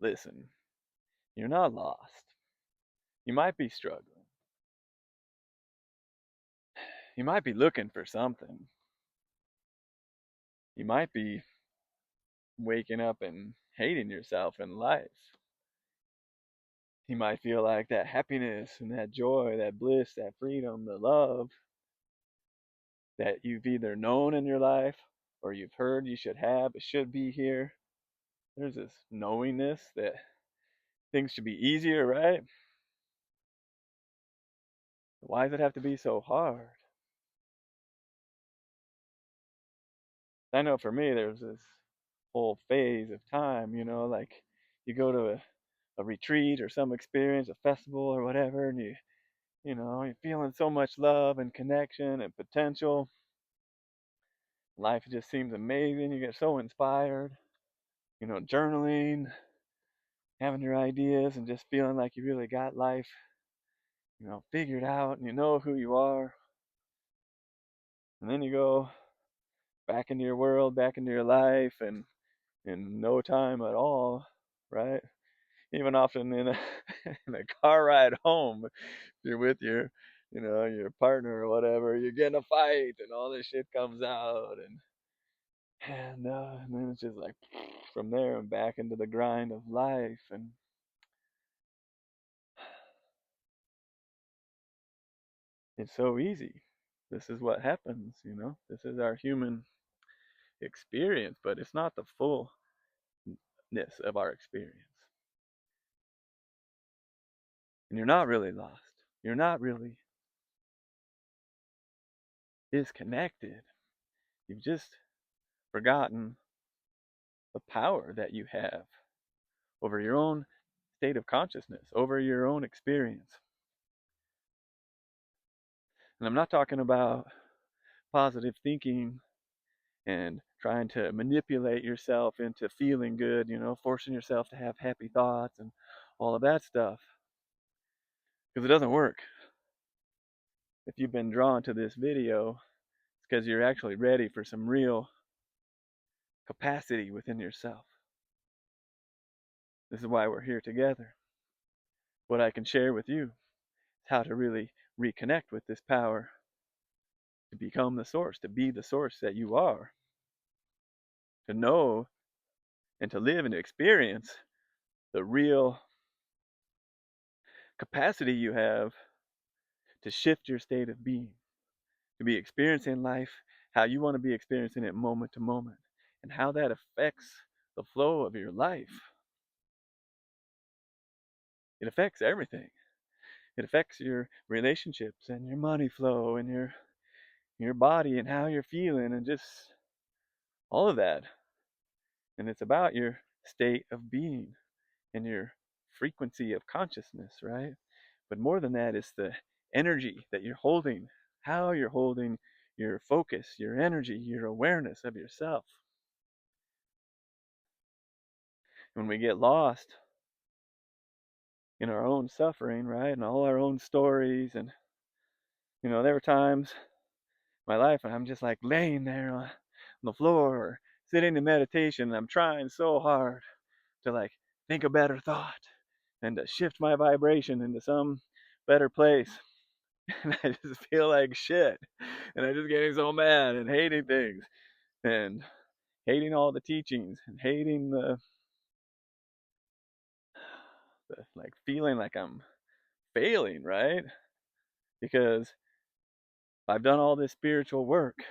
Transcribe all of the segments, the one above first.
listen, you're not lost. You might be struggling. You might be looking for something. You might be waking up and hating yourself in life. You might feel like that happiness and that joy, that bliss, that freedom, the love that you've either known in your life or you've heard you should have, it should be here. There's this knowingness that things should be easier, right? Why does it have to be so hard? I know for me, there's this whole phase of time, like you go to a retreat or some experience, a festival or whatever, and you're feeling so much love and connection and potential. Life just seems amazing. You get so inspired, journaling, having your ideas, and just feeling like you really got life, figured out, and you know who you are. And then you go back into your world, back into your life, and in no time at all, right? Even often in a in a car ride home, you're with your partner or whatever, you get in a fight and all this shit comes out, and then it's just like from there and back into the grind of life, and it's so easy. This is what happens. This is our human experience, but it's not the fullness of our experience. And you're not really lost. You're not really disconnected. You've just forgotten the power that you have over your own state of consciousness, over your own experience. And I'm not talking about positive thinking and trying to manipulate yourself into feeling good, forcing yourself to have happy thoughts and all of that stuff. Because it doesn't work. If you've been drawn to this video, it's because you're actually ready for some real capacity within yourself. This is why we're here together. What I can share with you is how to really reconnect with this power to become the source, to be the source that you are, to know and to live and experience the real capacity you have to shift your state of being, to be experiencing life how you want to be experiencing it moment to moment, and how that affects the flow of your life. It affects everything. It affects your relationships and your money flow and your body and how you're feeling and just all of that. And it's about your state of being and your frequency of consciousness, right? But more than that, it's the energy that you're holding, how you're holding your focus, your energy, your awareness of yourself. When we get lost in our own suffering, right, and all our own stories, and there were times in my life when I'm just like laying there on the floor or sitting in meditation, and I'm trying so hard to like think a better thought and to shift my vibration into some better place. And I just feel like shit. And I'm just getting so mad and hating things and hating all the teachings and hating the like feeling like I'm failing, right? Because I've done all this spiritual work.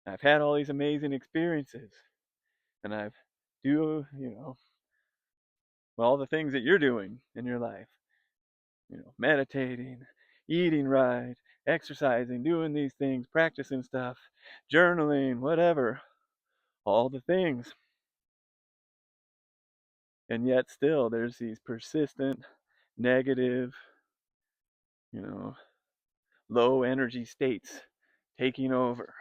I've had all these amazing experiences. And I've all the things that you're doing in your life. Meditating, eating right, exercising, doing these things, practicing stuff, journaling, whatever, all the things. And yet still there's these persistent, negative, low energy states taking over,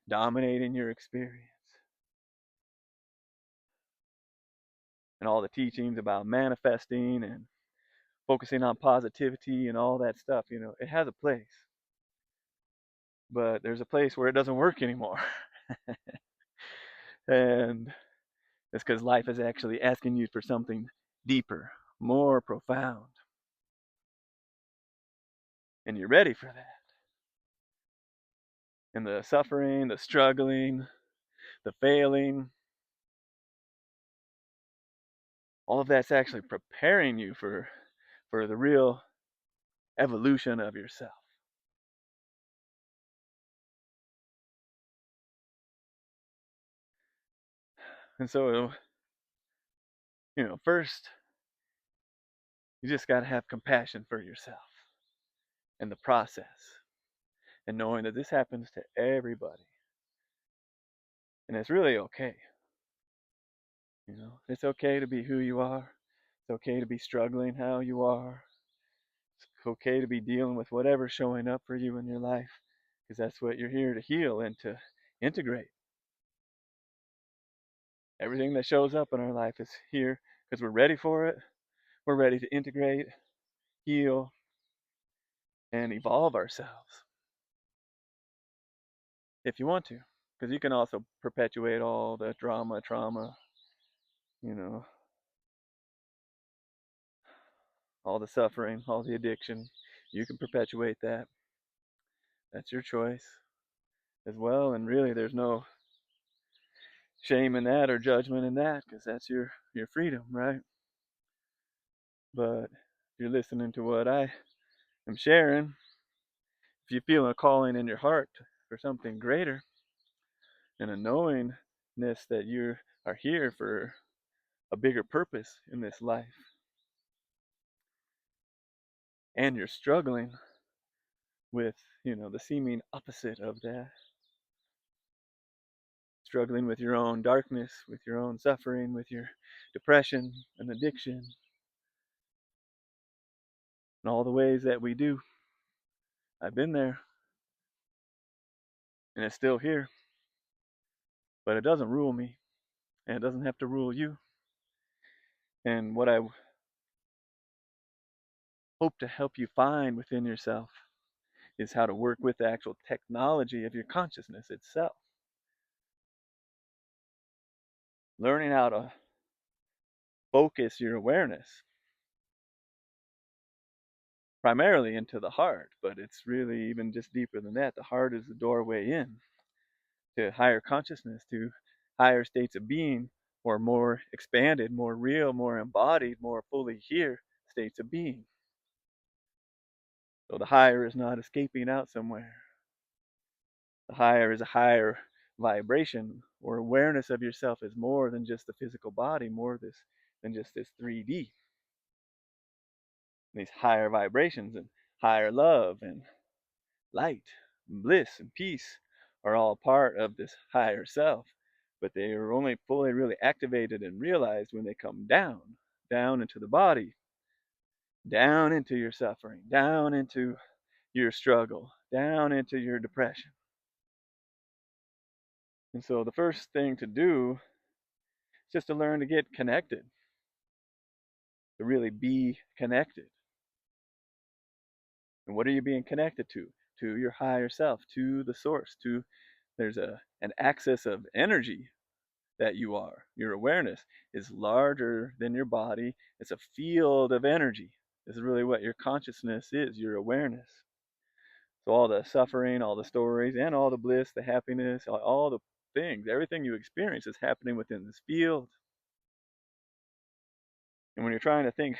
dominating your experience. And all the teachings about manifesting and focusing on positivity and all that stuff, it has a place. But there's a place where it doesn't work anymore. And It's because life is actually asking you for something deeper, more profound. And you're ready for that. And the suffering, the struggling, the failing, all of that's actually preparing you for the real evolution of yourself. And so, first, you just got to have compassion for yourself and the process, and knowing that this happens to everybody. And it's really okay. It's okay to be who you are. It's okay to be struggling how you are. It's okay to be dealing with whatever's showing up for you in your life, because that's what you're here to heal and to integrate. Everything that shows up in our life is here because we're ready for it. We're ready to integrate, heal, and evolve ourselves if you want to. Because you can also perpetuate all the drama, trauma, you know, all the suffering, all the addiction. You can perpetuate that. That's your choice as well. And really, there's no shame in that or judgment in that, because that's your freedom, right? But if you're listening to what I am sharing, if you feel a calling in your heart for something greater and a knowingness that you are here for a bigger purpose in this life, and you're struggling with, the seeming opposite of that, struggling with your own darkness, with your own suffering, with your depression and addiction, and all the ways that we do. I've been there, and it's still here, but it doesn't rule me, and it doesn't have to rule you. And what I hope to help you find within yourself is how to work with the actual technology of your consciousness itself. Learning how to focus your awareness primarily into the heart, but it's really even just deeper than that. The heart is the doorway in to higher consciousness, to higher states of being, or more expanded, more real, more embodied, more fully here states of being. So the higher is not escaping out somewhere. The higher is a higher vibration, or awareness of yourself is more than just the physical body, more than just this 3D. These higher vibrations and higher love and light and bliss and peace are all part of this higher self, but they are only fully really activated and realized when they come down into the body, down into your suffering, down into your struggle, down into your depression. And so the first thing to do is just to learn to get connected, to really be connected. And what are you being connected to? To your higher self, to the source, to there's an axis of energy that you are. Your awareness is larger than your body. It's a field of energy. This is really what your consciousness is, your awareness. So all the suffering, all the stories, and all the bliss, the happiness, all the things, everything you experience is happening within this field. And when you're trying to think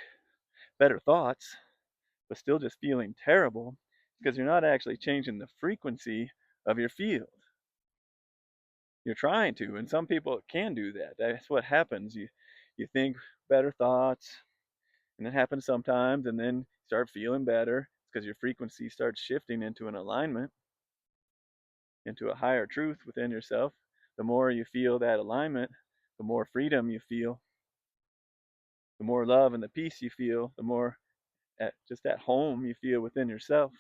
better thoughts, but still just feeling terrible, because you're not actually changing the frequency of your field. You're trying to, and some people can do that. That's what happens. You think better thoughts, and it happens sometimes, and then start feeling better because your frequency starts shifting into an alignment, into a higher truth within yourself. The more you feel that alignment, the more freedom you feel, the more love and the peace you feel, the more just at home you feel within yourself.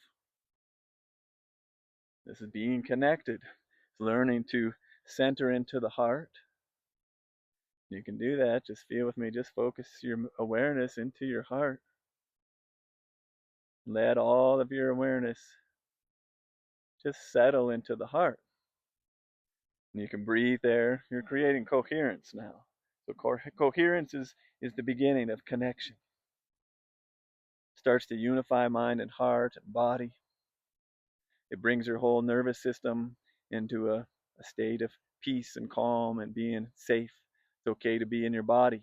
This is being connected. It's learning to center into the heart. You can do that. Just feel with me. Just focus your awareness into your heart. Let all of your awareness just settle into the heart. And you can breathe there. You're creating coherence now. So coherence is the beginning of connection. Starts to unify mind and heart and body. It brings your whole nervous system into a state of peace and calm and being safe. It's okay to be in your body.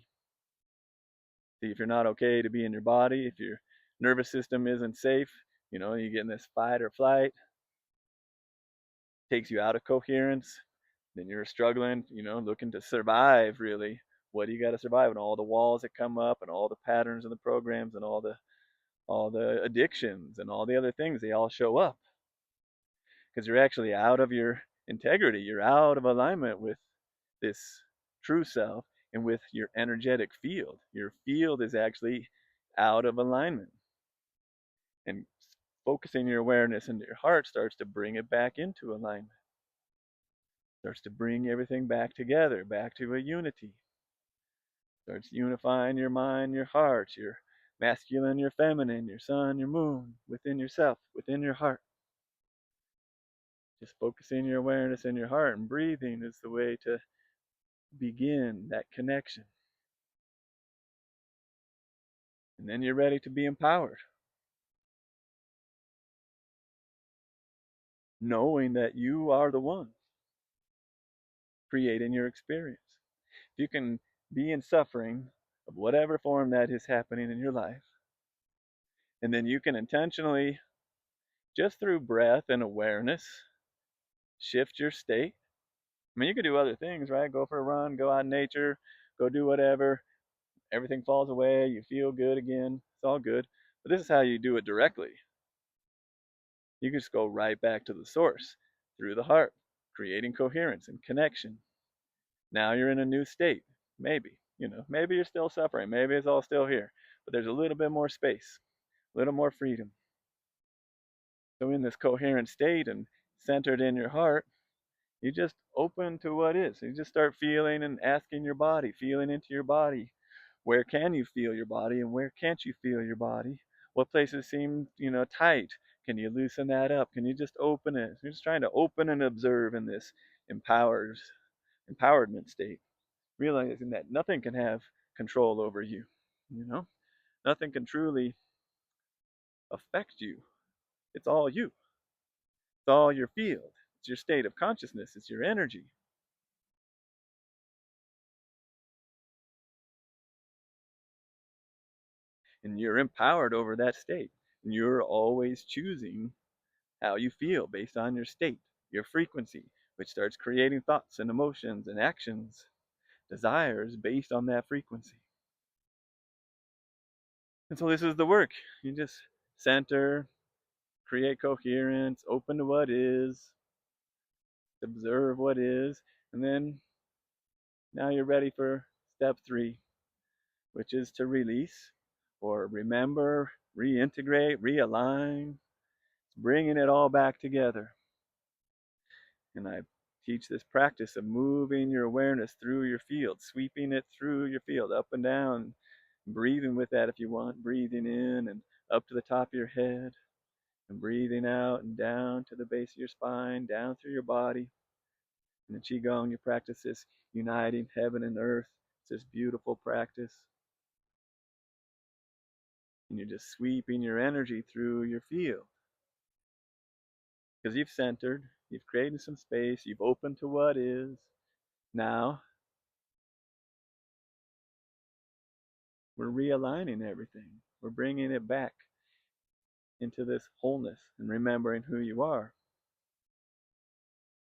See, if you're not okay to be in your body, if your nervous system isn't safe, you get in this fight or flight, takes you out of coherence, then you're struggling, looking to survive really. What do you got to survive? And all the walls that come up and all the patterns and the programs and all the addictions and all the other things, they all show up because you're actually out of your integrity. You're out of alignment with this true self and with your energetic field. Your field is actually out of alignment. And focusing your awareness into your heart starts to bring it back into alignment, starts to bring everything back together, back to a unity, starts unifying your mind, your heart, your masculine, your feminine, your sun, your moon, within yourself, within your heart. Just focusing your awareness in your heart and breathing is the way to begin that connection. And then you're ready to be empowered, knowing that you are the one creating your experience. If you can be in suffering of whatever form that is happening in your life, and then you can intentionally, just through breath and awareness, shift your state. I mean, you could do other things, right? Go for a run, go out in nature, go do whatever. Everything falls away, you feel good again. It's all good. But this is how you do it directly. You can just go right back to the source through the heart, creating coherence and connection. Now you're in a new state. Maybe you're still suffering. Maybe it's all still here. But there's a little bit more space, a little more freedom. So in this coherent state and centered in your heart, you just open to what is. You just start feeling and asking your body, feeling into your body. Where can you feel your body and where can't you feel your body? What places seem, tight? Can you loosen that up? Can you just open it? You're just trying to open and observe in this empowerment state, realizing that nothing can have control over you. You know, nothing can truly affect you. It's all you. It's all your field. It's your state of consciousness. It's your energy. And you're empowered over that state. And you're always choosing how you feel based on your state, your frequency, which starts creating thoughts and emotions and actions, desires based on that frequency. And so this is the work. You just center, create coherence, open to what is, observe what is, and then now you're ready for step 3, which is to release or remember, reintegrate, realign, bringing it all back together. And I teach this practice of moving your awareness through your field, sweeping it through your field, up and down, breathing with that if you want, breathing in and up to the top of your head, and breathing out and down to the base of your spine, down through your body. In the Qigong, you practice this uniting heaven and earth. It's this beautiful practice. And you're just sweeping your energy through your field. Because you've centered, you've created some space, you've opened to what is. Now, we're realigning everything. We're bringing it back into this wholeness and remembering who you are,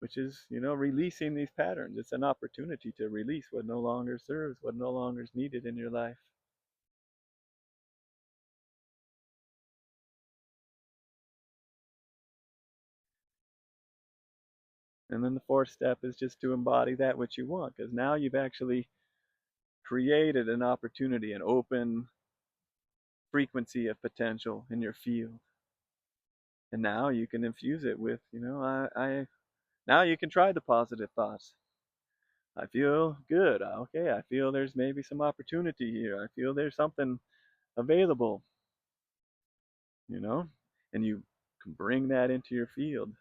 which is, releasing these patterns. It's an opportunity to release what no longer serves, what no longer is needed in your life. And then the 4th step is just to embody that which you want, because now you've actually created an opportunity, an open frequency of potential in your field. And now you can infuse it with, now you can try the positive thoughts. I feel good. Okay, I feel there's maybe some opportunity here. I feel there's something available, and you can bring that into your field.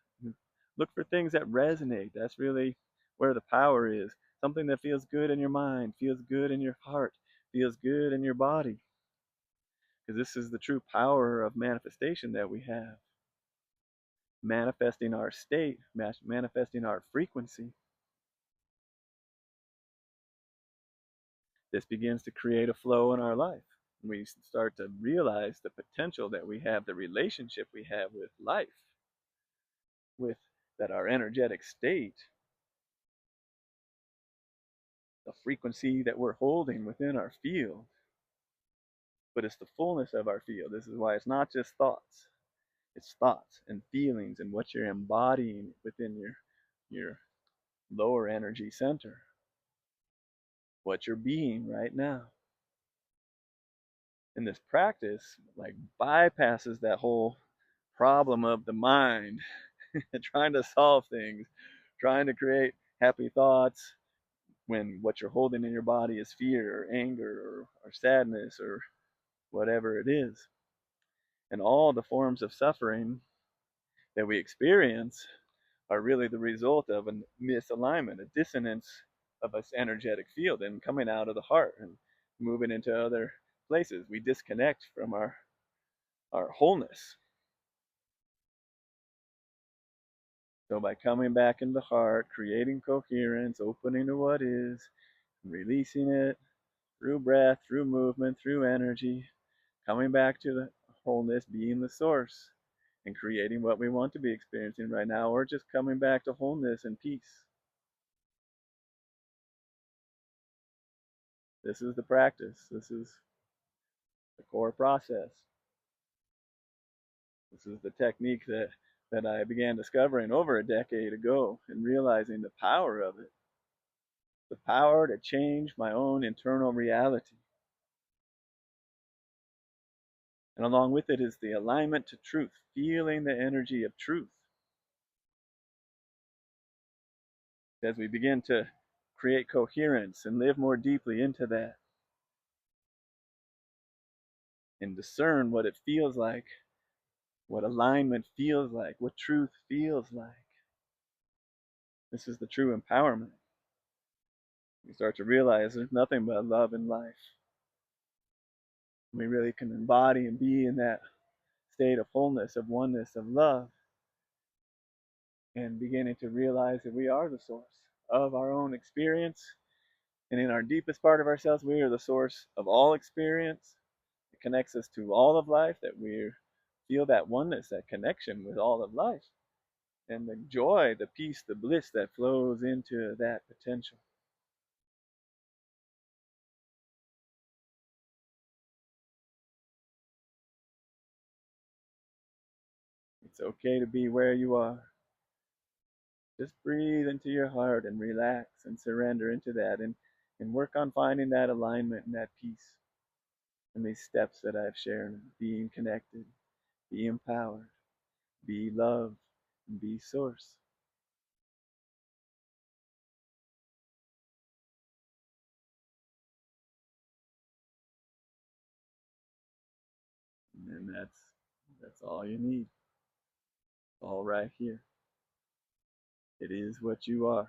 Look for things that resonate. That's really where the power is. something that feels good in your mind, feels good in your heart, feels good in your body. Because this is the true power of manifestation that we have. Manifesting our state, manifesting our frequency. This begins to create a flow in our life. We start to realize the potential that we have, the relationship we have with life, with that our energetic state, the frequency that we're holding within our field, but it's the fullness of our field. This is why it's not just thoughts. It's thoughts and feelings and what you're embodying within your lower energy center, what you're being right now. And this practice like bypasses that whole problem of the mind, trying to solve things, trying to create happy thoughts when what you're holding in your body is fear or anger or sadness or whatever it is. And all the forms of suffering that we experience are really the result of a misalignment, a dissonance of this energetic field and coming out of the heart and moving into other places. We disconnect from our wholeness. So by coming back in the heart, creating coherence, opening to what is, releasing it through breath, through movement, through energy, coming back to the wholeness, being the source, and creating what we want to be experiencing right now, or just coming back to wholeness and peace. This is the practice. This is the core process. This is the technique that I began discovering over a decade ago and realizing the power of it, the power to change my own internal reality. And along with it is the alignment to truth, feeling the energy of truth. As we begin to create coherence and live more deeply into that and discern what it feels like, what alignment feels like, what truth feels like. This is the true empowerment. We start to realize there's nothing but love in life. We really can embody and be in that state of wholeness, of oneness, of love, and beginning to realize that we are the source of our own experience. And in our deepest part of ourselves, we are the source of all experience. It connects us to all of life, that we feel that oneness, that connection with all of life, and the joy, the peace, the bliss that flows into that potential. It's okay to be where you are. Just breathe into your heart and relax and surrender into that and work on finding that alignment and that peace in these steps that I've shared. Being connected, be empowered, be love, and be source. And that's all you need. All right here. It is what you are.